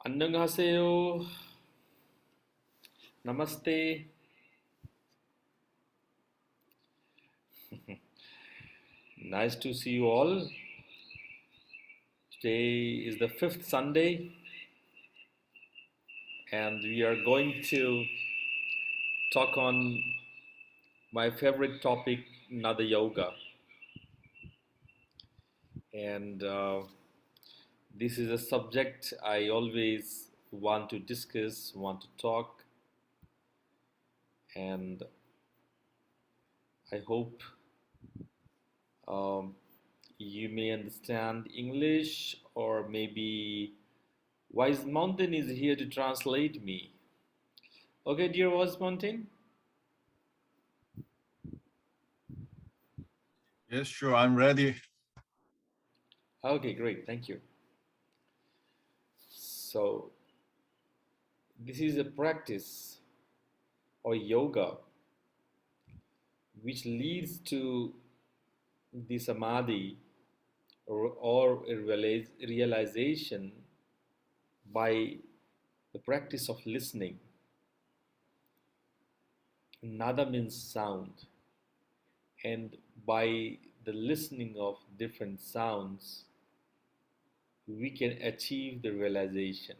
안녕하세요. Namaste. Nice to see you all. Today is the fifth Sunday, and we are going to talk on my favorite topic, Nada Yoga. And this is a subject I always want to discuss, want to talk, and I hope um, you may understand English, or maybe Wise Mountain is here to translate me. Okay, dear Wise Mountain? Yes, sure, I'm ready. Okay, great, thank you. So, this is a practice or yoga which leads to the samadhi or a realization by the practice of listening. Nada means sound, and by the listening of different sounds, we can achieve the realization.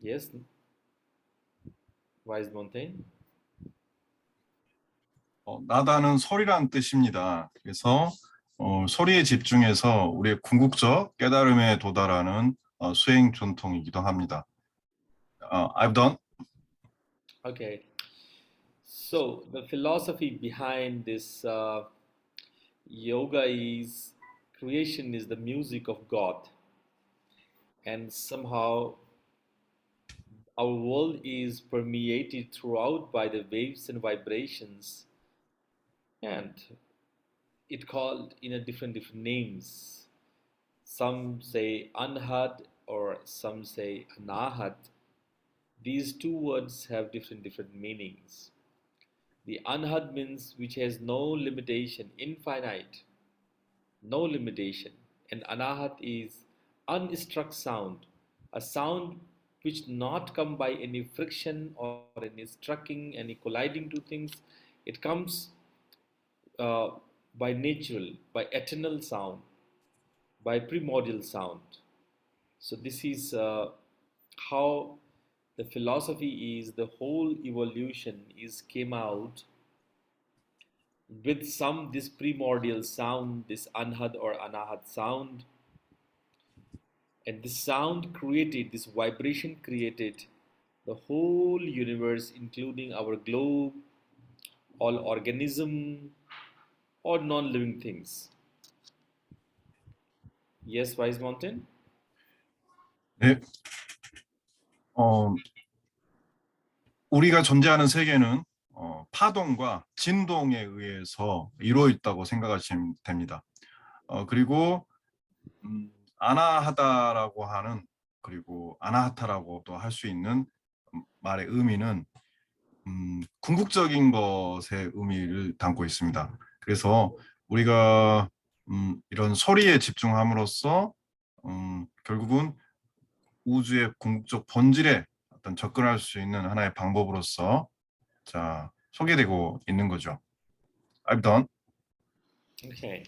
Yes, Wise Mountain? 나다는 소리란 뜻입니다. 그래서 소리에 집중해서 우리의 궁극적 깨달음에 도달하는 수행 전통이기도 합니다. I've done. Okay, so the philosophy behind this yoga is creation is the music of God, and somehow our world is permeated throughout by the waves and vibrations, and it called in a different names. Some say anhad or some say anahat. These two words have different meanings. The anhad means which has no limitation, infinite, no limitation. And anahat is unstruck sound, a sound which not come by any friction or any strucking, any colliding to things. It comes uh, by natural, by eternal sound, by primordial sound. So this is how the philosophy is. The whole evolution is came out with some this primordial sound, this anhad or anahat sound, and this sound created, this vibration created the whole universe, including our globe, all organism, or non-living things. Yes, Wise Mountain? 네, 우리가 존재하는 세계는 파동과 진동에 의해서 이루어 있다고 생각하시면 됩니다. 그리고 아나하다라고 하는 그리고 아나하타라고도 할 수 있는 말의 의미는 궁극적인 것의 의미를 담고 있습니다. 그래서 우리가 이런 소리에 집중함으로써 결국은 우주의 궁극적 본질에 어떤 접근할 수 있는 하나의 방법으로서 자 소개되고 있는 거죠. I've done. Okay.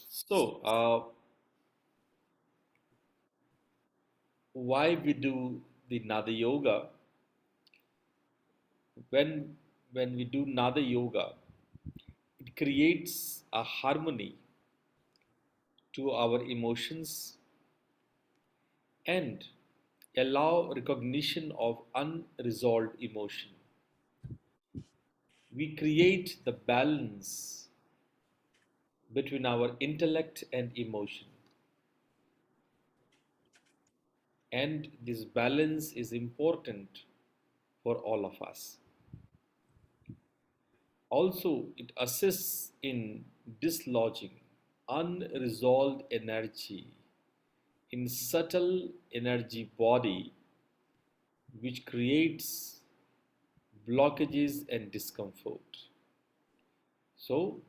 So, why we do the Nada Yoga? When when we do Nada Yoga, it creates a harmony to our emotions and allow recognition of unresolved emotion. We create the balance between our intellect and emotion, and this balance is important for all of us. Also, it assists in dislodging unresolved energy in subtle energy body, which creates blockages and discomfort. So,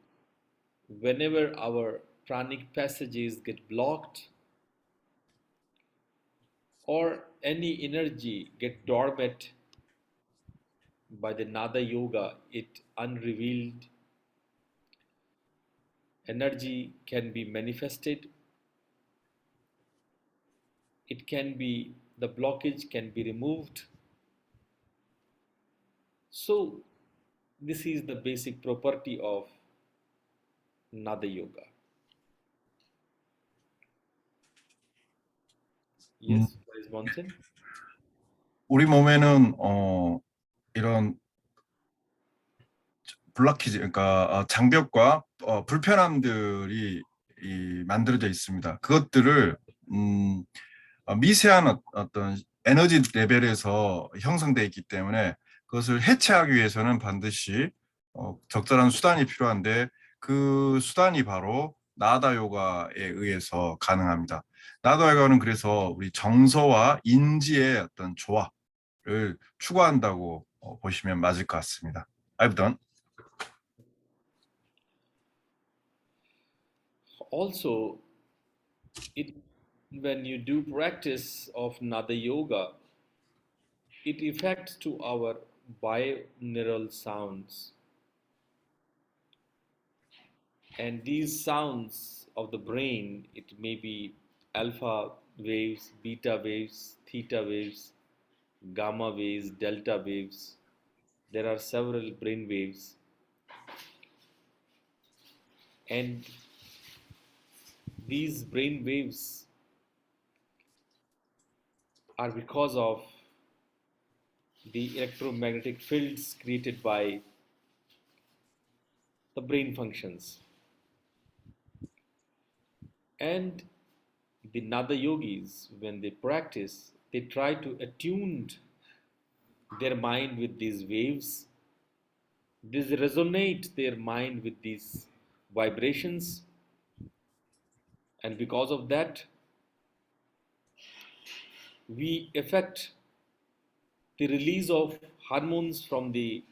whenever our pranic passages get blocked, or any energy get dormant by the Nada Yoga, it unrevealed energy can be manifested. It can be, the blockage can be removed. So this is the basic property of Nada Yoga. 음, Yes, Vice Mountain. 우리 몸에는 이런 블라키지, 그러니까 장벽과 불편함들이 만들어져 있습니다. 그것들을 음, 미세한 어떤 에너지 레벨에서 형성되어 있기 때문에 그것을 해체하기 위해서는 반드시 적절한 수단이 필요한데 그 수단이 바로 나다 요가에 의해서 가능합니다. 나다 요가는 그래서 우리 정서와 인지의 어떤 조화를 추구한다고 보시면 맞을 것 같습니다. I've done. Also, it when you do practice of Nada Yoga, it affects to our binaural sounds. And these sounds of the brain, it may be alpha waves, beta waves, theta waves, gamma waves, delta waves. There are several brain waves. And these brain waves are because of the electromagnetic fields created by the brain functions. And the Nada yogis, when they practice, they try to attune their mind with these waves. They resonate their mind with these vibrations, and because of that, we affect the release of hormones from the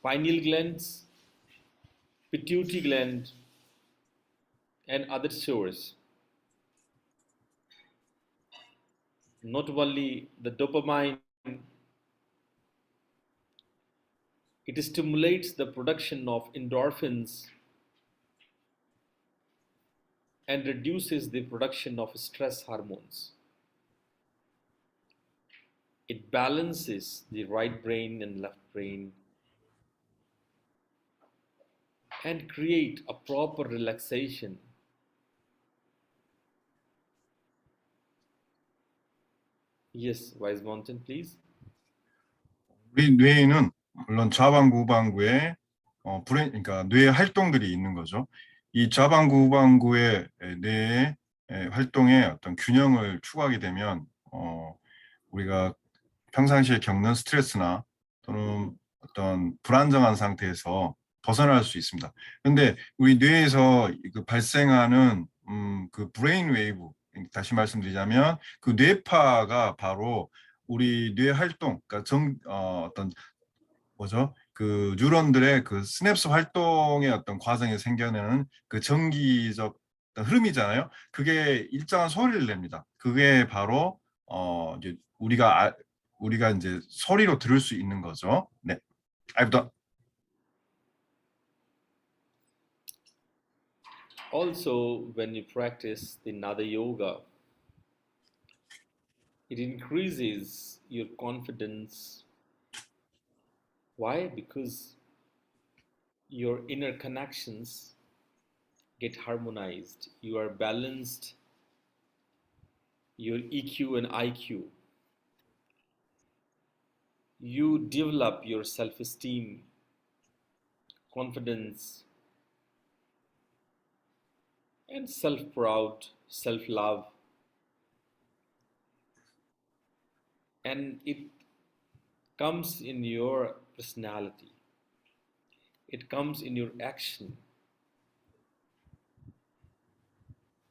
pineal glands, pituitary gland, and other sources. Not only the dopamine, it stimulates the production of endorphins and reduces the production of stress hormones. It balances the right brain and left brain and create a proper relaxation. Yes, Wise Mountain, please. 우리 뇌에는 물론 좌반구, 우반구에 그러니까 뇌의 활동들이 있는 거죠. 이 좌반구, 우반구의 뇌의 활동의 어떤 균형을 추구하게 되면 우리가 평상시에 겪는 스트레스나 또는 어떤 불안정한 상태에서 벗어날 수 있습니다. 그런데 우리 뇌에서 그 발생하는 그 브레인 웨이브, 다시 말씀드리자면 그 뇌파가 바로 우리 뇌 활동, 그러니까 어떤 뭐죠? 그 뉴런들의 그 시냅스 활동의 어떤 과정에 생겨내는 그 전기적 어떤 흐름이잖아요. 그게 일정한 소리를 냅니다. 그게 바로 이제 우리가 이제 소리로 들을 수 있는 거죠. 네. I've done. Also, when you practice the Nada Yoga, it increases your confidence. Why? Because your inner connections get harmonized. You are balanced, your EQ and IQ. You develop your self esteem, confidence, and self proud, self love. And it comes in your personality, it comes in your action,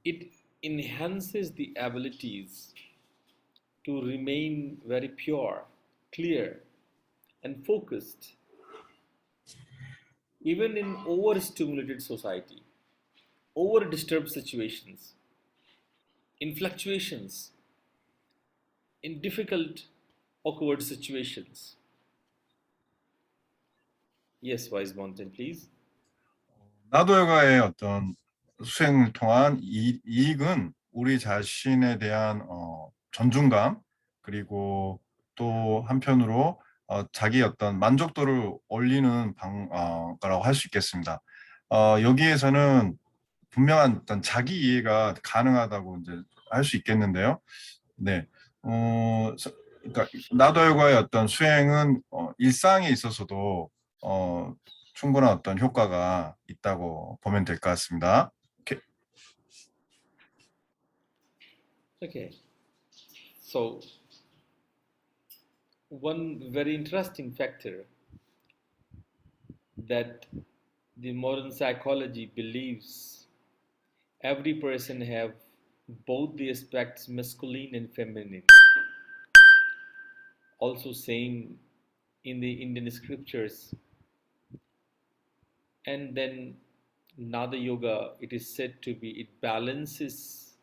it enhances the abilities to remain very pure, clear, and focused, even in overstimulated society, over disturbed situations. in fluctuations, in difficult, awkward situations. Yes, Wise Mountain, please. 나도 요가의 어떤 수행을 통한 이익은 우리 자신에 대한 존중감 그리고 또 한편으로 자기 어떤 만족도를 올리는 거라고 할 수 있겠습니다. 여기에서는 분명한 어떤 자기 이해가 가능하다고 이제 할 수 있겠는데요. 네, 그러니까 나도 요가의 어떤 수행은 일상에 있어서도 어, 충분한 어떤 효과가 있다고 보면 될 것 같습니다. 오케이. Okay, so one very interesting factor that the modern psychology believes every person have both the aspects masculine and feminine. Also same in the Indian scriptures. And then Nada Yoga, it is said to be, it balances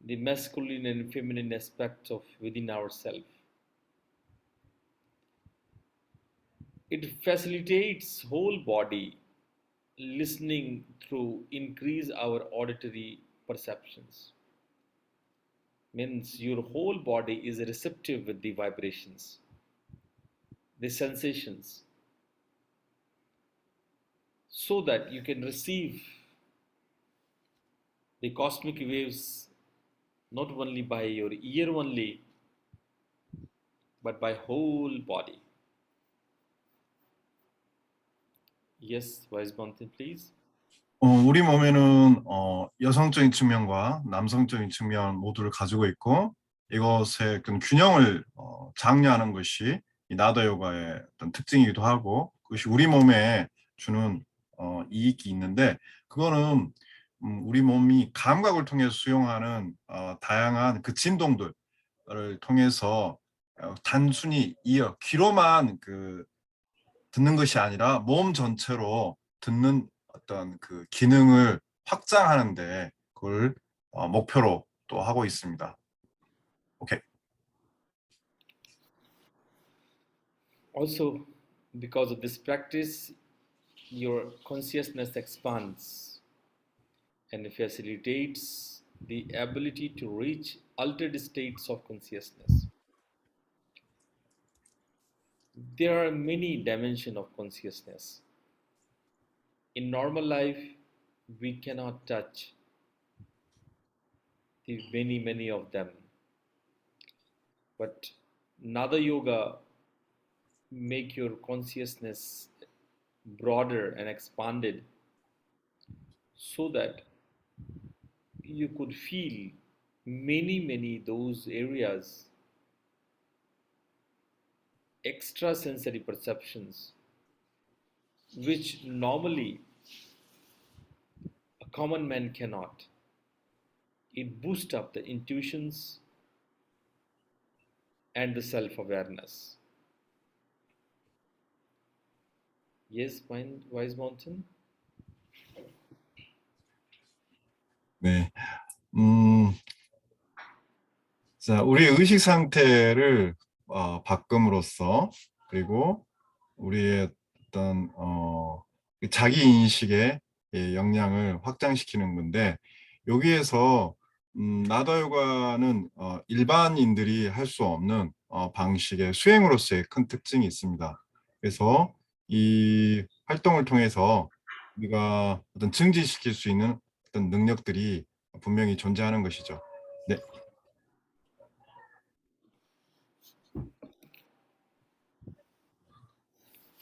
the masculine and feminine aspects of within ourselves. It facilitates whole body listening through increase our auditory perceptions. Means your whole body is receptive with the vibrations, the sensations, so that you can receive the cosmic waves not only by your ear only, but by whole body. Yes, Wise Mountain, please. 우리 몸에는 여성적인 측면과 남성적인 측면 모두를 가지고 있고 이것의 균형을 장려하는 것이 이 나도 요가의 어떤 특징이기도 하고 그것이 우리 몸에 주는 이익이 있는데 그거는 우리 몸이 감각을 통해서 수용하는 다양한 그 진동들을 통해서 단순히 귀로만 듣는 것이 아니라 몸 전체로 듣는 어떤 그 기능을 확장하는데 그걸 목표로 또 하고 있습니다. 오케이. Also, because of this practice, your consciousness expands and facilitates the ability to reach altered states of consciousness. There are many dimensions of consciousness. In normal life, we cannot touch the many of them. But Nada Yoga make your consciousness broader and expanded so that you could feel many those areas, extrasensory perceptions, which normally a common man cannot. It boosts up the intuitions and the self-awareness. Yes, Wise Mountain? 네. 자, 우리의 의식 상태를 바꿈으로써 그리고 우리의 어떤 자기 인식의 역량을 확장시키는 건데 여기에서 나다 요가는 일반인들이 할 수 없는 방식의 수행으로서의 큰 특징이 있습니다. 그래서 이 활동을 통해서 우리가 어떤 증진시킬 수 있는 어떤 능력들이 분명히 존재하는 것이죠. 네.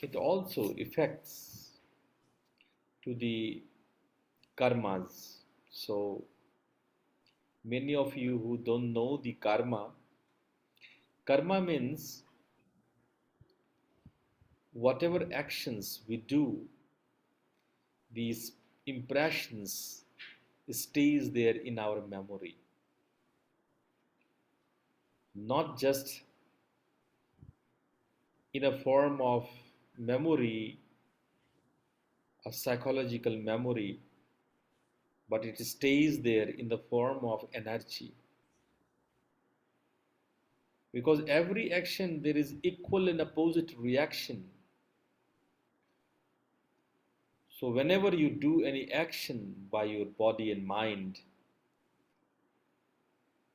It also affects to the karmas. So many of you who don't know the karma means whatever actions we do, these impressions stays there in our memory. Not just in a form of memory, a psychological memory, but it stays there in the form of energy. Because every action there is equal and opposite reaction. So whenever you do any action by your body and mind,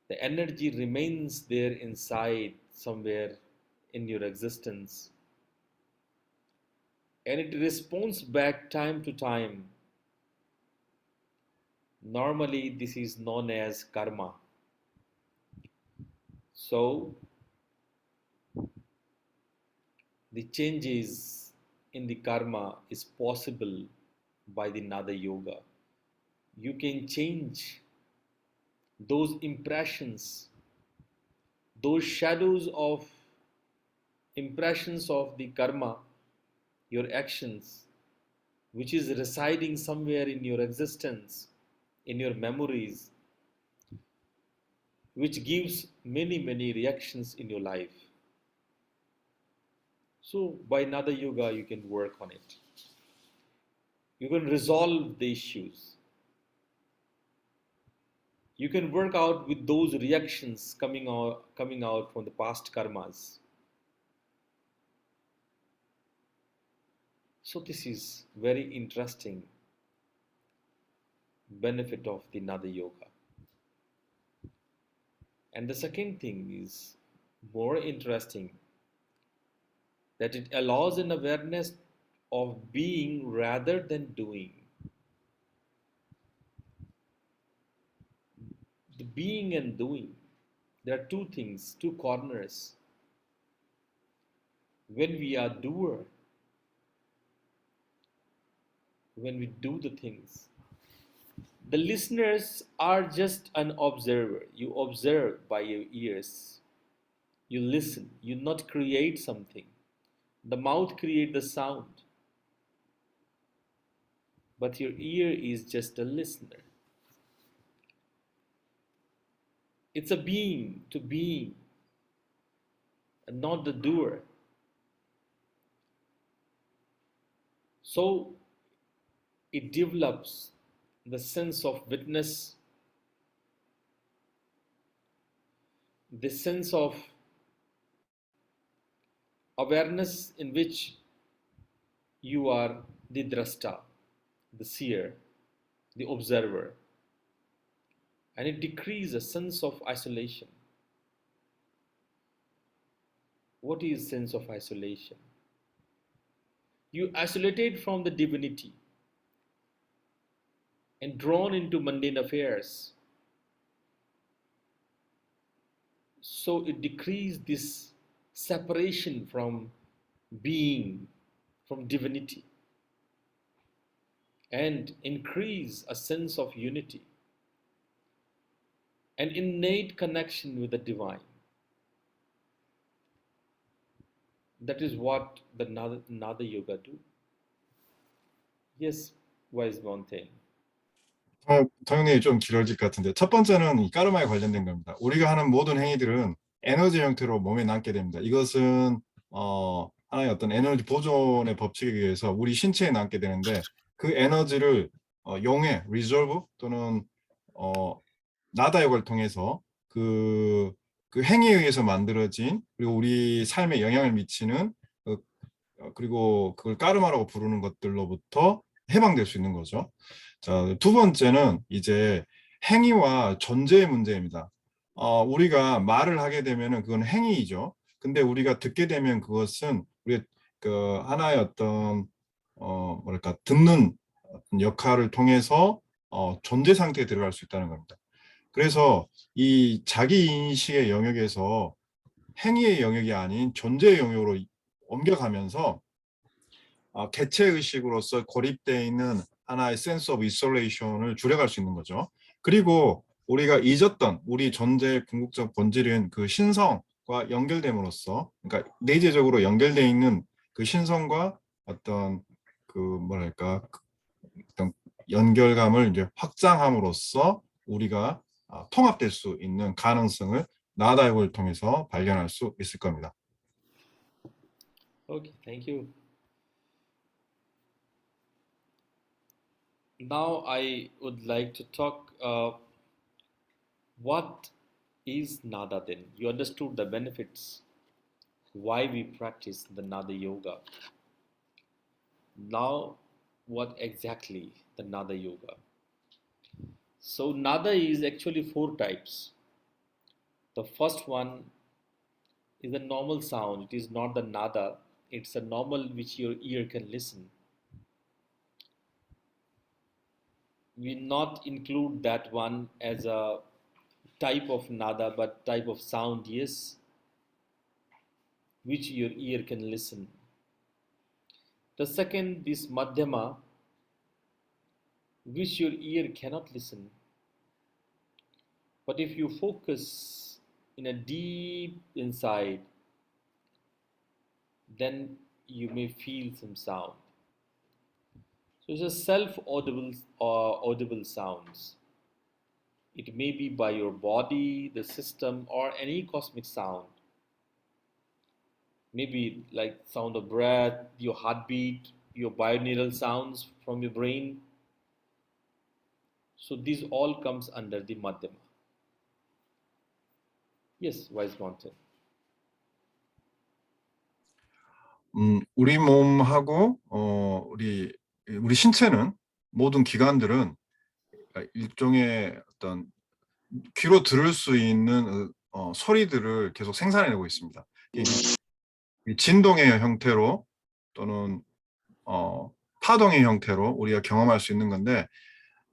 the energy remains there inside somewhere in your existence, and it responds back time to time. Normally, this is known as karma. So, the changes in the karma is possible by the Nada Yoga. You can change those impressions, those shadows of impressions of the karma, your actions, which is residing somewhere in your existence, in your memories, which gives many reactions in your life. So, by Nada Yoga, you can work on it. You can resolve the issues. You can work out with those reactions coming out from the past karmas. So, this is very interesting benefit of the Nada Yoga. And the second thing is more interesting, that it allows an awareness of being rather than doing. The being and doing, there are two things, two corners. When we are doer, when we do the things, the listeners are just an observer. You observe by your ears. You listen. You not create something. The mouth create the sound, but your ear is just a listener. It's a being to being, and not the doer. So it develops the sense of witness, the sense of awareness in which you are the drashta, the seer, the observer, and it decreases a sense of isolation. What is sense of isolation? You isolated from the divinity and drawn into mundane affairs. So it decreases this separation from being, from divinity, and increase a sense of unity, an innate connection with the divine. That is what the Nada Yoga do. Yes, wise mountain. 통역이 좀 길어질 것 같은데 첫 번째는 이 까르마에 관련된 겁니다. 우리가 하는 모든 행위들은 에너지 형태로 몸에 남게 됩니다. 이것은 하나의 어떤 에너지 보존의 법칙에 의해서 우리 신체에 남게 되는데 그 에너지를 용해, resolve 또는 나다역을 통해서 그 행위에 의해서 만들어진 그리고 우리 삶에 영향을 미치는 그리고 그걸 까르마라고 부르는 것들로부터 해방될 수 있는 거죠. 자, 두 번째는 이제 행위와 전제의 문제입니다. 우리가 말을 하게 되면은 그건 행위이죠. 근데 우리가 듣게 되면 그것은 우리가 그 하나의 어떤 뭐랄까 듣는 역할을 통해서 존재 상태에 들어갈 수 있다는 겁니다. 그래서 이 자기 인식의 영역에서 행위의 영역이 아닌 존재의 영역으로 옮겨가면서 개체 의식으로서 고립되어 있는 하나의 sense of isolation을 줄여갈 수 있는 거죠. 그리고 우리가 잊었던 우리 존재의 궁극적 본질인 그 신성과 연결됨으로써, 그러니까 내재적으로 연결되어 있는 그 신성과 어떤 그 뭐랄까 어떤 연결감을 이제 확장함으로써 우리가 통합될 수 있는 가능성을 나다역을 통해서 발견할 수 있을 겁니다. Okay, thank you. Now I would like to talk what is Nada then? You understood the benefits, why we practice the Nada Yoga. Now, what exactly the Nada Yoga? So, Nada is actually four types. The first one is the normal sound. It is not the Nada, it's a normal which your ear can listen. We not include that one as a type of Nada, but type of sound, yes, which your ear can listen. The second, this Madhyama, which your ear cannot listen. But if you focus in a deep inside, then you may feel some sound. So it's a self-audible or audible sounds. It may be by your body, the system, or any cosmic sound. Maybe like sound of breath, your heartbeat, your binaural sounds from your brain. So these all comes under the Madhyama. Yes, Wise Mountain. 우리 몸하고 우리 신체는 모든 기관들은 일종의 어떤 귀로 들을 수 있는 소리들을 계속 생산해내고 있습니다. 이 진동의 형태로 또는 파동의 형태로 우리가 경험할 수 있는 건데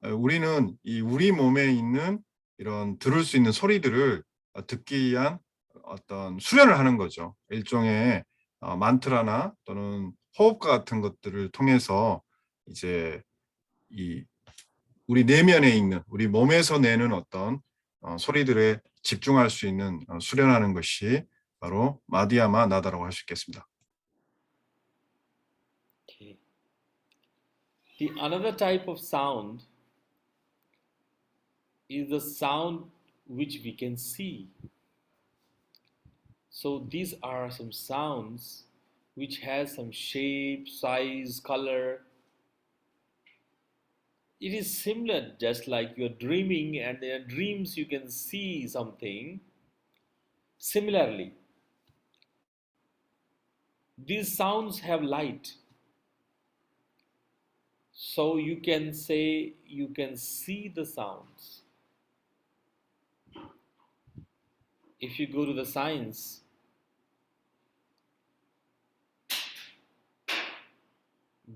우리는 우리 몸에 있는 이런 들을 수 있는 소리들을 듣기 위한 어떤 수련을 하는 거죠. 일종의 만트라나 또는 호흡과 같은 것들을 통해서 이제 우리 내면에 있는 우리 몸에서 내는 어떤 소리들에 집중할 수 있는 수련하는 것이 바로 마디야마 나다라고 할 수 있겠습니다. Okay. The another type of sound is the sound which we can see. So these are some sounds which has some shape, size, color. It is similar, just like you're dreaming and in dreams you can see something. Similarly, these sounds have light. So you can say you can see the sounds. If you go to the science,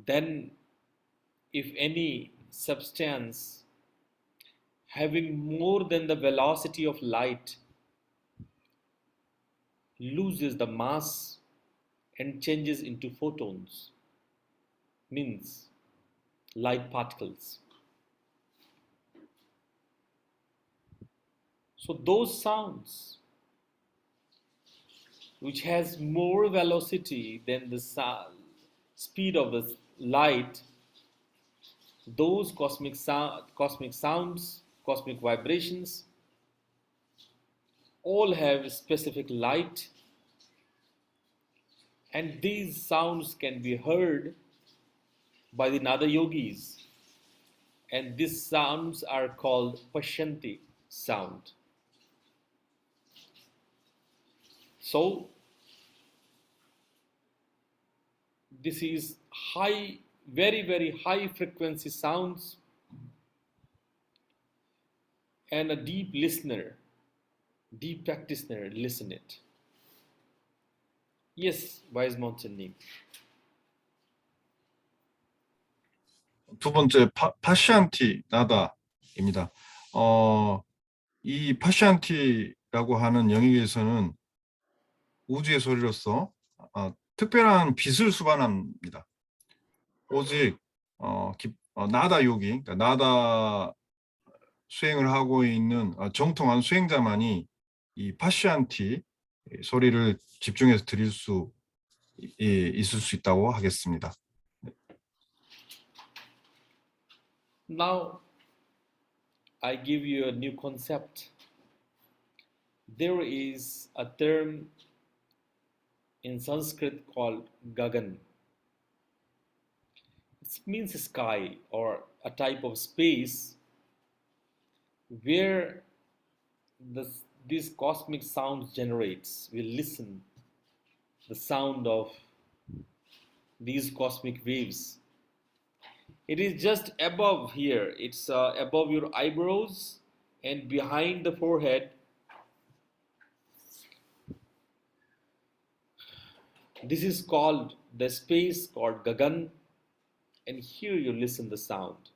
then if any substance having more than the velocity of light loses the mass and changes into photons, means light particles. So those sounds which has more velocity than the speed of the light, those cosmic sounds, cosmic vibrations, all have specific light, and these sounds can be heard by the Nada yogis, and these sounds are called Pashyanti sound. So this is high, very high frequency sounds, and a deep listener, deep practitioner listen it. Yes, Wise Mountain Ning. 두 번째 파시안티 나다입니다. 이 파시안티라고 하는 영역에서는 우주의 소리로서 특별한 빛을 수반합니다. 오직 나다 요기, 그러니까 나다 수행을 하고 있는 정통한 수행자만이 이 파시안티 소리를 집중해서 들을 수 있을 수 있다고 하겠습니다. Now, I give you a new concept. There is a term in Sanskrit called Gagan. It means sky or a type of space where these cosmic sounds generates. We listen the sound of these cosmic waves. It is just above here. It's above your eyebrows and behind the forehead. This is called the space called Gagan, and here you listen the sound.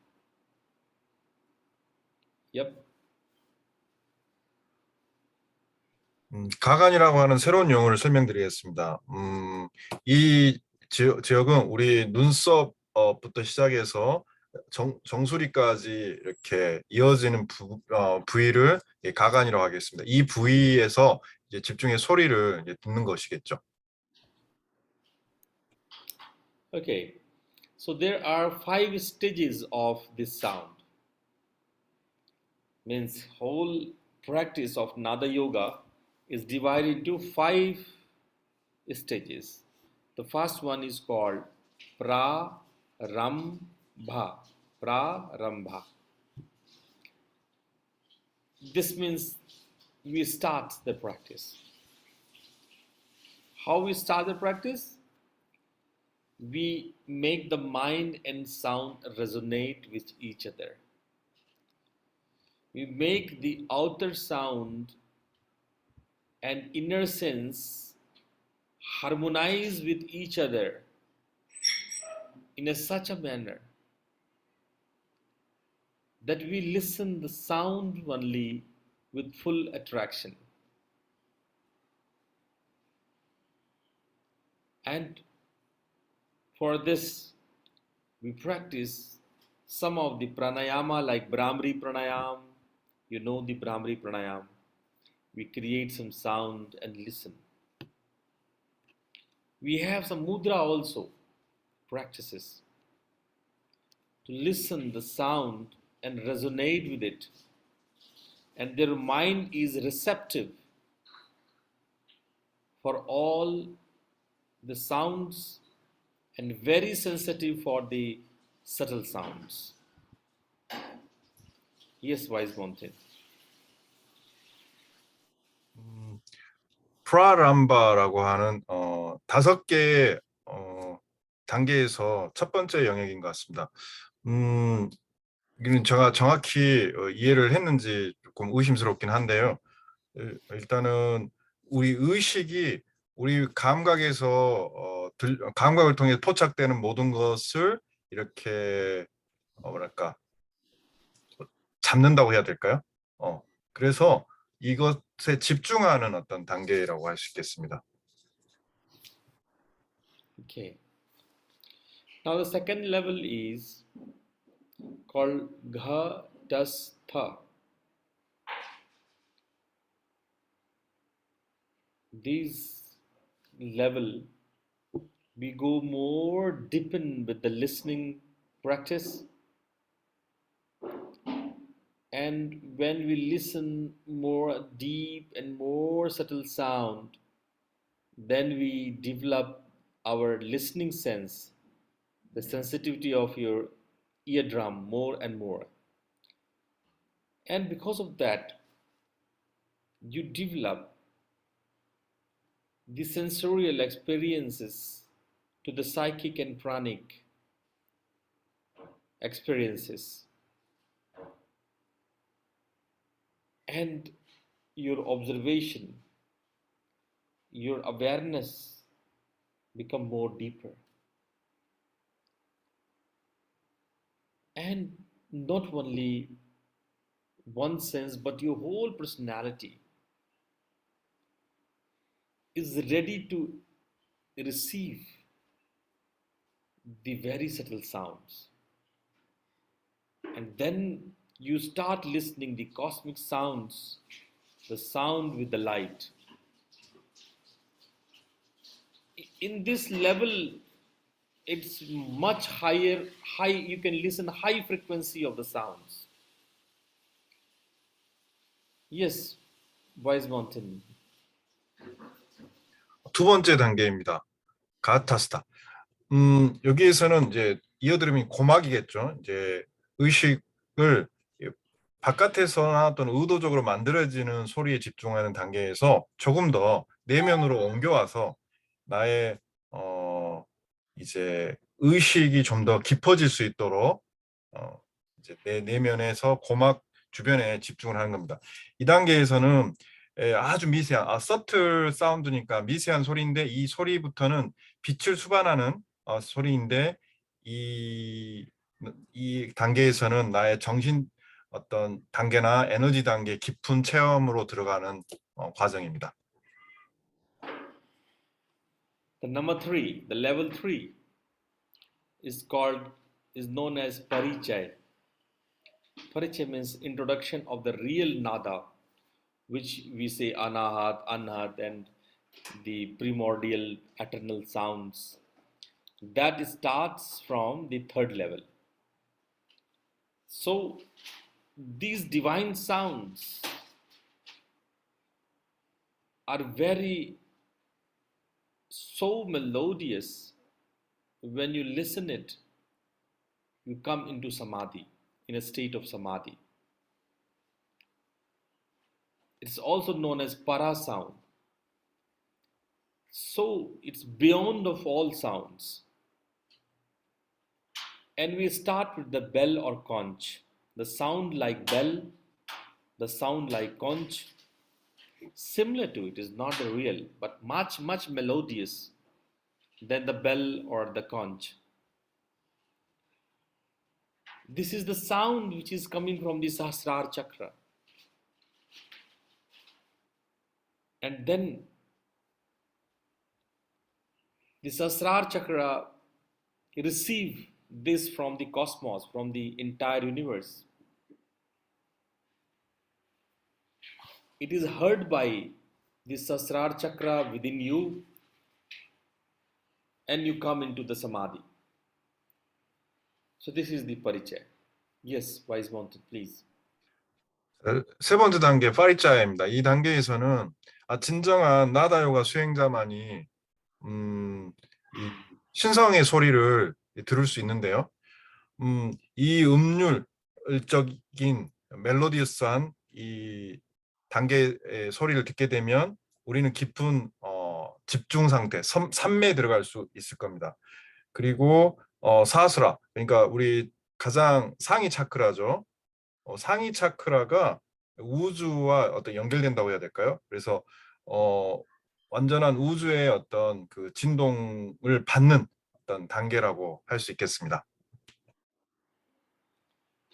Yep. 가간이라고 하는 새로운 용어를 설명드리겠습니다. 이 지역은 우리 눈썹부터 시작해서 정수리까지 이렇게 이어지는 부위를 가간이라고 하겠습니다. 이 부위에서 이제 집중의 소리를 이제 듣는 것이겠죠. Okay. So there are 5 stages of this sound. Means whole practice of Nada Yoga is divided into 5 stages. The first one is called Prarambha. Prarambha. This means we start the practice. How we start the practice? We make the mind and sound resonate with each other. We make the outer sound and inner sense harmonize with each other in such a manner that we listen the sound only with full attraction. And for this, we practice some of the pranayama like Brahmari Pranayama. You know the Brahmari Pranayama. We create some sound and listen. We have some mudra also, practices, to listen the sound and resonate with it. And their mind is receptive for all the sounds and very sensitive for the subtle sounds. Yes, Wise Mountain. 프라람바라고 하는 5개의 단계에서 첫 번째 영역인 것 같습니다. 이건 제가 정확히 이해를 했는지 조금 의심스럽긴 한데요. 일단은 우리 의식이 우리 감각에서 감각을 통해 포착되는 모든 것을 이렇게 뭐랄까 잡는다고 해야 될까요? 그래서 이것에 집중하는 어떤 단계라고 할 수 있겠습니다. Okay. Now the second level is called Ghadastha. This level, we go more deepen with the listening practice. And when we listen more deep and more subtle sound, then we develop our listening sense, the sensitivity of your eardrum more and more. And because of that, you develop the sensorial experiences to the psychic and pranic experiences. And your observation, your awareness become more deeper. And not only one sense, but your whole personality is ready to receive the very subtle sounds. And then you start listening the cosmic sounds, the sound with the light. In this level, it's much higher, you can listen high frequency of the sounds. Yes, Wise Mountain. 두 번째 단계입니다. 가타스타. 여기에서는 이제 이어들으면 고막이겠죠. 이제 의식을 바깥에서나 또는 의도적으로 만들어지는 소리에 집중하는 단계에서 조금 더 내면으로 옮겨와서 나의 이제 의식이 좀 더 깊어질 수 있도록 이제 내 내면에서 고막 주변에 집중을 하는 겁니다. 이 단계에서는 아주 미세한 서틀 사운드니까 미세한 소리인데 이 소리부터는 빛을 수반하는 소리인데 이, 이 단계에서는 나의 정신 어떤 단계나 에너지 단계 깊은 체험으로 들어가는 과정입니다. The number three, the level three, is known as Parichay. Parichay means introduction of the real nada, which we say anahat, anhat, and the primordial eternal sounds. That starts from the third level. So these divine sounds are very so melodious. When you listen it, you come into samadhi, in a state of samadhi. It's also known as para sound. So it's beyond of all sounds. And we start with the bell or conch. The sound like bell, the sound like conch, similar to it is not the real, but much, much melodious than the bell or the conch. This is the sound which is coming from the Sahasrara chakra. And then the Sahasrara chakra receive this from the cosmos, from the entire universe. It is heard by the Sahasrara chakra within you, and you come into the samadhi. So this is the parichay. Yes, wise mountain, please. 세 번째 단계 파리자야입니다. 이 단계에서는 진정한 나다 요가 수행자만이 이 신성의 소리를 들을 수 있는데요. 이 음률적인 멜로디어스한 이 단계의 소리를 듣게 되면 우리는 깊은 집중 상태, 삼매에 들어갈 수 있을 겁니다. 그리고 사스라, 그러니까 우리 가장 상위 차크라죠. 상위 차크라가 우주와 어떤 연결된다고 해야 될까요? 그래서 완전한 우주의 어떤 그 진동을 받는 어떤 단계라고 할 수 있겠습니다.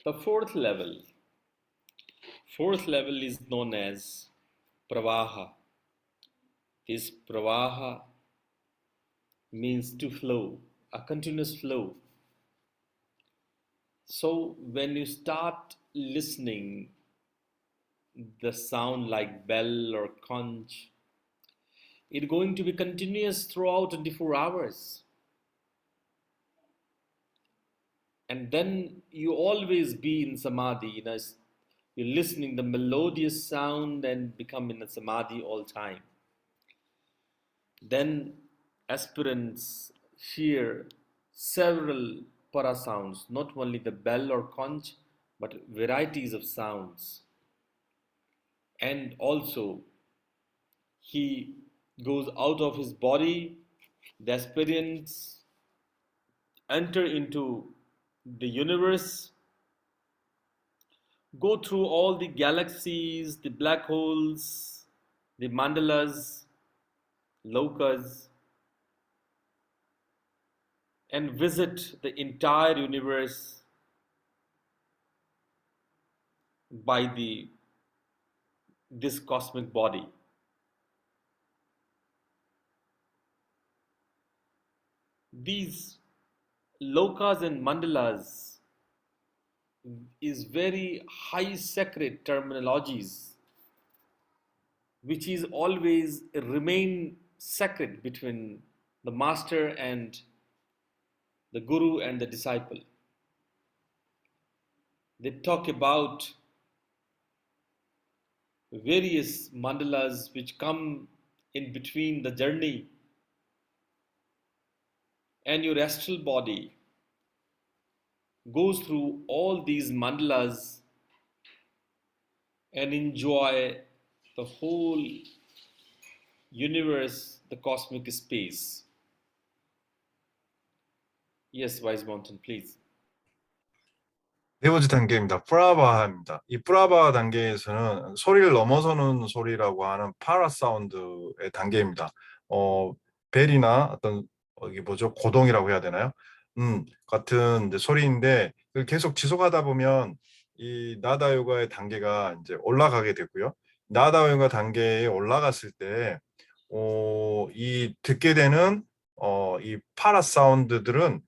The fourth level is known as pravaha. This pravaha means to flow, a continuous flow. So when you start listening the sound like bell or conch, it's going to be continuous throughout 24 hours. And then you always be in samadhi, you're listening the melodious sound and become in a samadhi all time. Then aspirants hear several para sounds, not only the bell or conch, but varieties of sounds. And also, he goes out of his body, the aspirants enter into the universe, go through all the galaxies, the black holes, the mandalas, lokas, and visit the entire universe by this cosmic body. These lokas and mandalas is very high sacred terminologies, which is always remain sacred between the master and the guru and the disciple. They talk about various mandalas which come in between the journey and your astral body. goes through all these mandalas and enjoy the whole universe, the cosmic space. Yes, Wise Mountain, please. 네 번째 단계입니다. 프라바하입니다. 이 프라바하 단계에서는 소리를 넘어서는 소리라고 하는 파라 사운드의 단계입니다. 벨이나 어떤 이게 뭐죠? 고동이라고 해야 되나요? 같은 이제 소리인데 그걸 계속 지속하다 보면 이 나다 요가의 단계가 이제 올라가게 되고요. 나다 요가 단계에 올라갔을 때, 이 듣게 되는 이 파라 사운드들은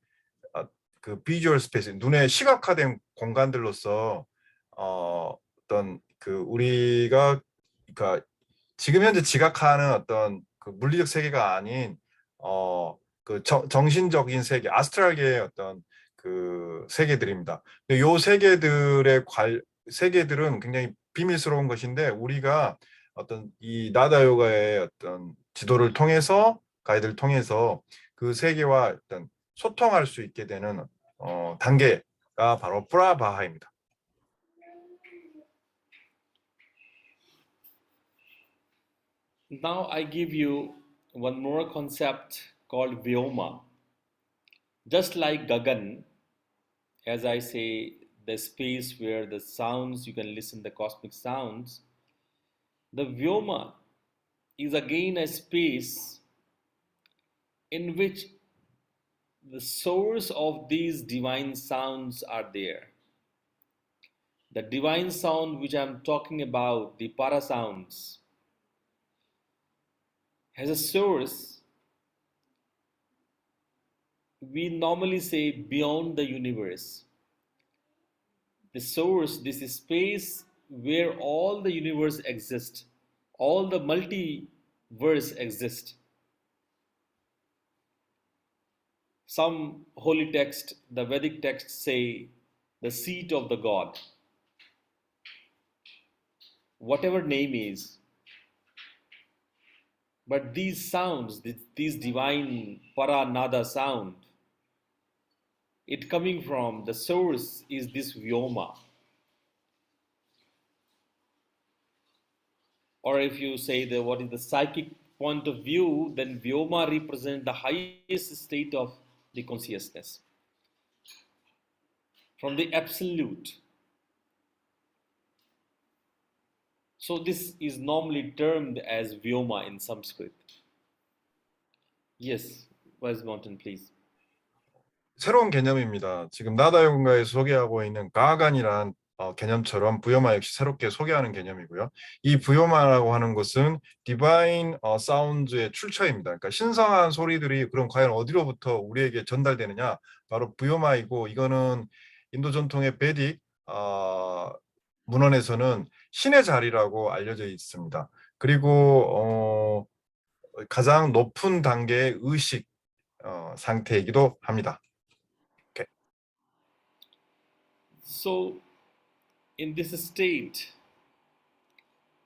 그 비주얼 스페이스, 눈에 시각화된 공간들로서 어떤 그 우리가 그러니까 지금 현재 지각하는 어떤 그 물리적 세계가 아닌 그 정신적인 세계, 아스트랄계의 어떤 그 세계들입니다. 요 세계들은 굉장히 비밀스러운 것인데 우리가 어떤 이 나다 요가의 어떤 지도를 통해서 가이드를 통해서 그 세계와 어떤 소통할 수 있게 되는 단계가 바로 프라바하입니다. Now I give you one more concept called Vyoma. Just like Gagan, as I say, the space where the sounds, you can listen the cosmic sounds, the Vyoma is again a space in which the source of these divine sounds are there. The divine sound which I'm talking about, the para sounds, has a source we normally say beyond the universe. The source, this is space where all the universe exists, all the multiverse exist. Some holy text, the Vedic texts say the seat of the god, whatever name is. But these sounds, these divine paranada sound, it coming from the source is this vyoma. Or if you say the what is the psychic point of view, then vyoma represents the highest state of the consciousness from the absolute. So this is normally termed as vyoma in Sanskrit. Yes, Wise Mountain, please. 새로운 개념입니다. 지금 나다요가에서 소개하고 있는 가간이란 개념처럼 부요마 역시 새롭게 소개하는 개념이고요. 이 부요마라고 하는 것은 디바인 사운드의 출처입니다. 그러니까 신성한 소리들이 그럼 과연 어디로부터 우리에게 전달되느냐? 바로 부요마이고 이거는 인도 전통의 베딕 문헌에서는 신의 자리라고 알려져 있습니다. 그리고 가장 높은 단계의 의식 상태이기도 합니다. So, in this state,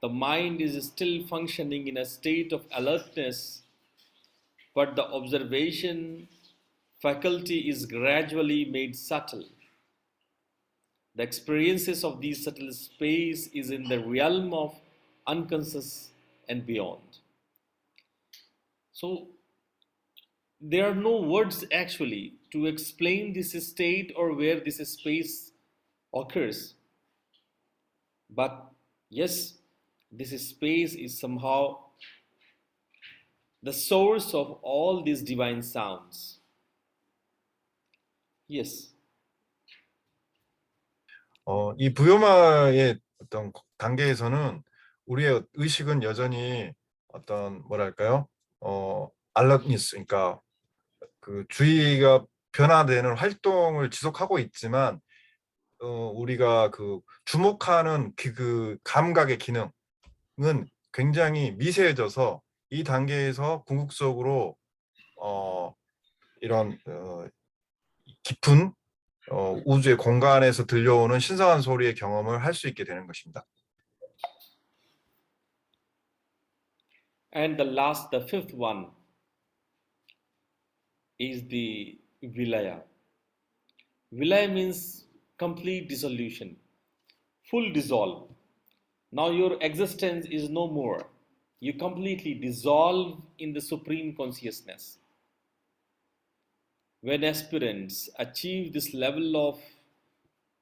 the mind is still functioning in a state of alertness, but the observation faculty is gradually made subtle. The experiences of these subtle space is in the realm of unconscious and beyond. So, there are no words actually to explain this state or where this space occurs. But yes, this space is somehow the source of all these divine sounds. Yes. 이 부요마의 어떤 단계에서는 우리의 의식은 여전히 어떤 뭐랄까요? 알럿니스, 그러니까 그 주의가 변화되는 활동을 지속하고 있지만 우리가 그 주목하는 그 감각의 기능은 굉장히 미세해져서 이 단계에서 궁극적으로 이런 깊은 우주의 공간에서 들려오는 신성한 소리의 경험을 할 수 있게 되는 것입니다. And the fifth one is the Vilaya. Vilaya means complete dissolution, full dissolve. Now your existence is no more. You completely dissolve in the supreme consciousness. When aspirants achieve this level of,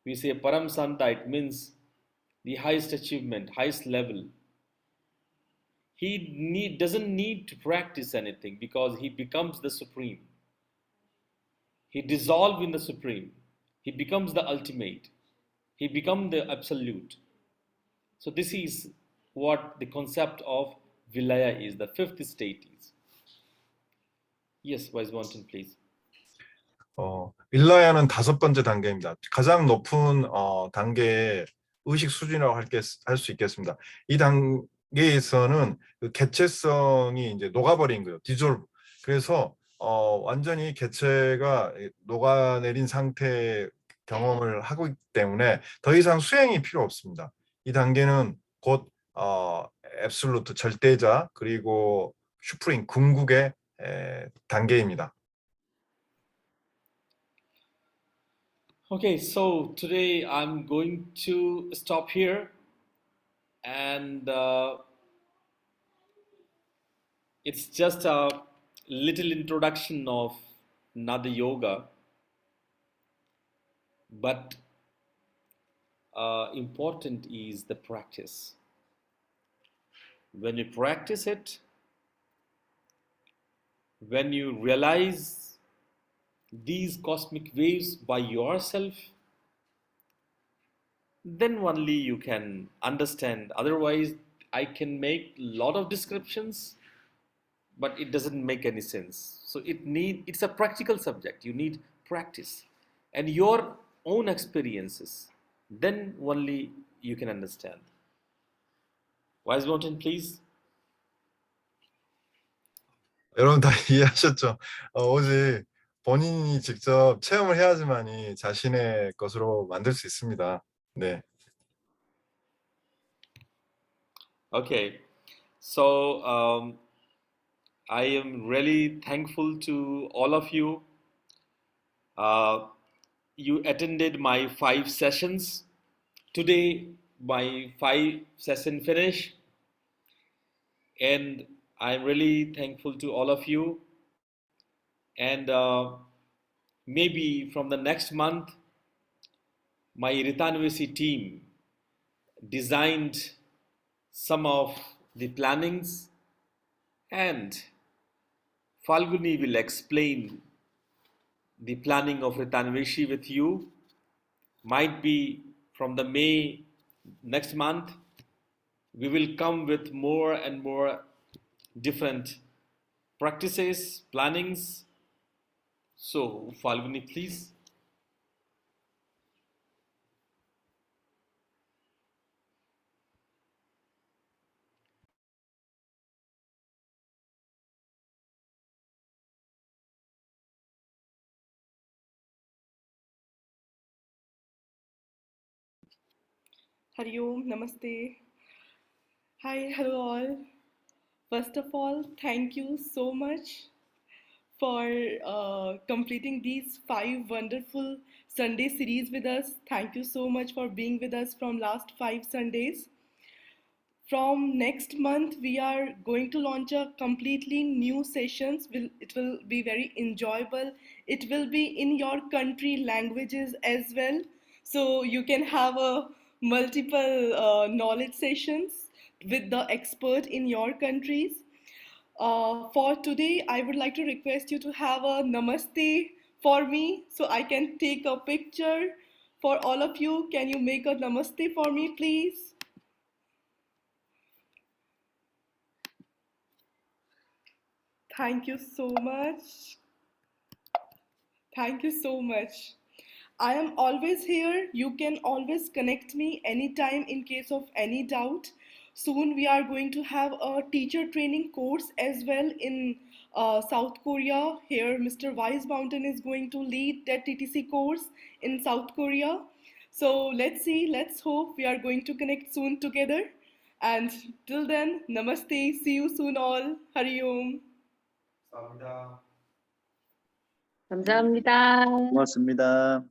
we say, Param Santa, it means the highest achievement, highest level. He doesn't need to practice anything because he becomes the supreme. He dissolves in the supreme. He becomes the ultimate. He becomes the absolute. So this is what the concept of Vilaya is, the fifth state is. Yes, Vice Wanton, please. 윌라야는 5번째 단계입니다. 가장 높은 단계의 의식 수준이라고 할 수 있겠습니다. 이 단계에서는 그 개체성이 이제 녹아버린 거예요. 디졸브. 그래서 완전히 개체가 녹아내린 상태의 경험을 하고 있기 때문에 더 이상 수행이 필요 없습니다. 이 단계는 곧 앱솔루트 절대자 그리고 슈프림 궁극의 단계입니다. Okay, so today I'm going to stop here, and it's just a little introduction of Nada Yoga, but important is the practice. When you practice it, when you realize these cosmic waves by yourself, then only you can understand. Otherwise, I can make a lot of descriptions, but it doesn't make any sense. So it's a practical subject. You need practice and your own experiences. Then only you can understand. Wise Mountain, please. 여러분 다 이해하셨죠? 오직 본인이 직접 체험을 해야지만이 자신의 것으로 만들 수 있습니다. 네. Okay, so I am really thankful to all of you. You attended my 5 sessions. Today, my 5 session finish, and I'm really thankful to all of you. And maybe from the next month, my Ritanveshi team designed some of the plannings, and Falguni will explain the planning of Ritanveshi with you. Might be from the May next month, we will come with more and more different practices, plannings. So, Falguni, please. Hari Om, Namaste. Hi, hello all. First of all, thank you so much for completing these 5 wonderful Sunday series with us. Thank you so much for being with us from last 5 Sundays. From next month, we are going to launch a completely new sessions. It will be very enjoyable. It will be in your country languages as well. So you can have a multiple knowledge sessions with the expert in your countries. For today, I would like to request you to have a namaste for me so I can take a picture. For all of you, can you make a namaste for me, please? Thank you so much. Thank you so much. I am always here. You can always connect me anytime in case of any doubt. Soon we are going to have a teacher training course as well in South Korea. Here Mr. Wise Mountain is going to lead that TTC course in South Korea. So let's see, let's hope we are going to connect soon together. And till then, namaste. See you soon all. Hari Om. 감사합니다. 감사합니다. 고맙습니다.